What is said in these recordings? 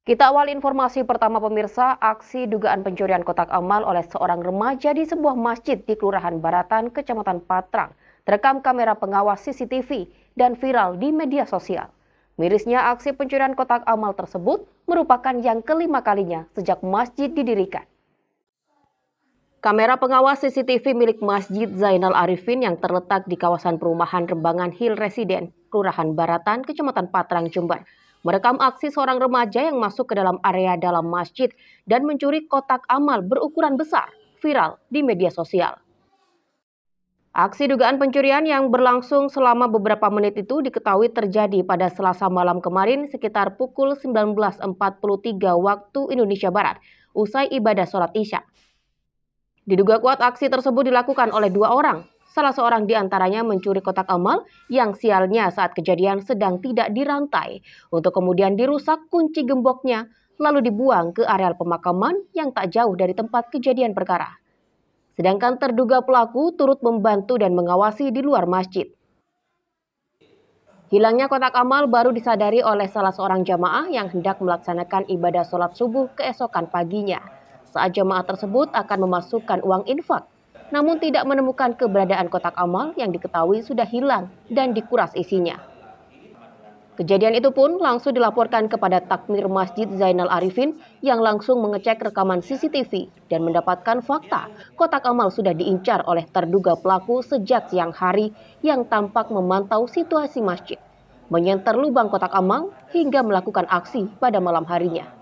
Kita awal informasi pertama pemirsa, aksi dugaan pencurian kotak amal oleh seorang remaja di sebuah masjid di Kelurahan Baratan, Kecamatan Patrang, terekam kamera pengawas CCTV dan viral di media sosial. Mirisnya aksi pencurian kotak amal tersebut merupakan yang kelima kalinya sejak masjid didirikan. Kamera pengawas CCTV milik Masjid Zainal Arifin yang terletak di kawasan perumahan Rembangan Hill Residen, Kelurahan Baratan, Kecamatan Patrang, Jember, merekam aksi seorang remaja yang masuk ke dalam area dalam masjid dan mencuri kotak amal berukuran besar, viral di media sosial. Aksi dugaan pencurian yang berlangsung selama beberapa menit itu diketahui terjadi pada Selasa malam kemarin sekitar pukul 19.43 waktu Indonesia Barat, usai ibadah sholat Isya. Diduga kuat aksi tersebut dilakukan oleh dua orang. Salah seorang di antaranya mencuri kotak amal yang sialnya saat kejadian sedang tidak dirantai untuk kemudian dirusak kunci gemboknya lalu dibuang ke areal pemakaman yang tak jauh dari tempat kejadian perkara. Sedangkan terduga pelaku turut membantu dan mengawasi di luar masjid. Hilangnya kotak amal baru disadari oleh salah seorang jamaah yang hendak melaksanakan ibadah sholat subuh keesokan paginya. Saat jamaah tersebut akan memasukkan uang infak, namun tidak menemukan keberadaan kotak amal yang diketahui sudah hilang dan dikuras isinya. Kejadian itu pun langsung dilaporkan kepada Takmir Masjid Zainal Arifin yang langsung mengecek rekaman CCTV dan mendapatkan fakta kotak amal sudah diincar oleh terduga pelaku sejak siang hari yang tampak memantau situasi masjid, menyenter lubang kotak amal hingga melakukan aksi pada malam harinya.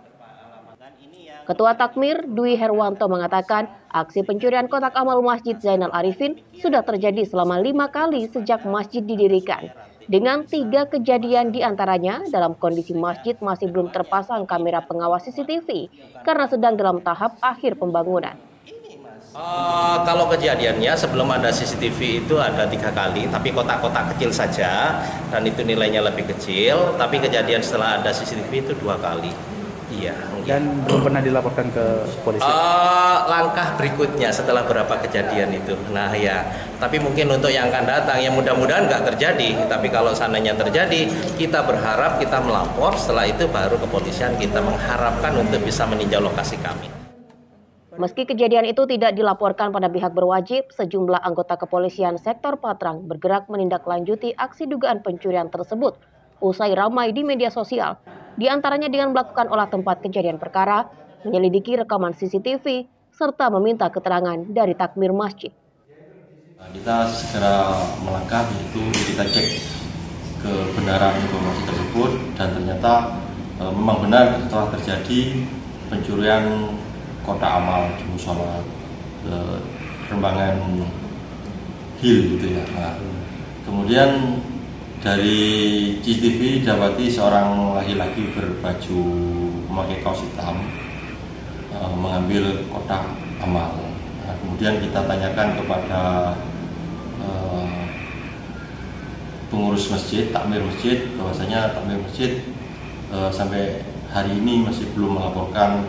Ketua Takmir Dwi Herwanto mengatakan aksi pencurian kotak amal Masjid Zainal Arifin sudah terjadi selama 5 kali sejak masjid didirikan. Dengan 3 kejadian diantaranya dalam kondisi masjid masih belum terpasang kamera pengawas CCTV karena sedang dalam tahap akhir pembangunan. Kalau kejadiannya sebelum ada CCTV itu ada 3 kali, tapi kotak-kotak kecil saja dan itu nilainya lebih kecil. Tapi kejadian setelah ada CCTV itu 2 kali. Iya. Dan belum pernah dilaporkan ke polisi? Langkah berikutnya setelah berapa kejadian itu. Nah ya, tapi mungkin untuk yang akan datang, ya mudah-mudahan nggak terjadi. Tapi kalau seandainya terjadi, kita berharap kita melapor, setelah itu baru kepolisian kita mengharapkan untuk bisa meninjau lokasi kami. Meski kejadian itu tidak dilaporkan pada pihak berwajib, sejumlah anggota kepolisian sektor Patrang bergerak menindaklanjuti aksi dugaan pencurian tersebut. Usai ramai di media sosial, di antaranya dengan melakukan olah tempat kejadian perkara, menyelidiki rekaman CCTV, serta meminta keterangan dari takmir masjid. Kita segera melangkah, yaitu kita cek kebenaran informasi tersebut dan ternyata memang benar telah terjadi pencurian kotak amal di musola Rembangan Hill gitu ya. Nah, kemudian dari CCTV didapati seorang laki-laki berbaju memakai kaos hitam mengambil kotak amal. Nah, kemudian kita tanyakan kepada pengurus masjid, takmir masjid, bahwasanya takmir masjid sampai hari ini masih belum melaporkan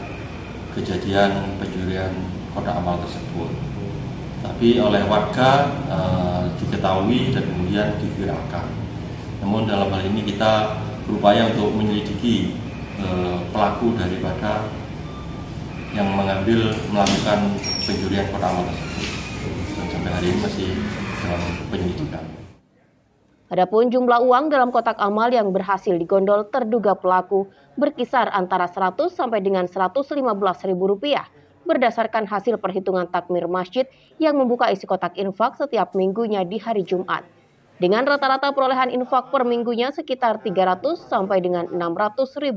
kejadian pencurian kotak amal tersebut. Tapi oleh warga diketahui dan kemudian diviralkan. Namun dalam hal ini kita berupaya untuk menyelidiki pelaku daripada yang melakukan pencurian kotak amal tersebut. Dan sampai hari ini masih dalam penyelidikan. Adapun jumlah uang dalam kotak amal yang berhasil digondol terduga pelaku berkisar antara 100 sampai dengan Rp115.000 berdasarkan hasil perhitungan takmir masjid yang membuka isi kotak infak setiap minggunya di hari Jumat. Dengan rata-rata perolehan infak per minggunya sekitar 300 sampai dengan Rp600.000.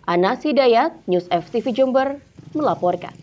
Anas Hidayat, News FTV Jember, melaporkan.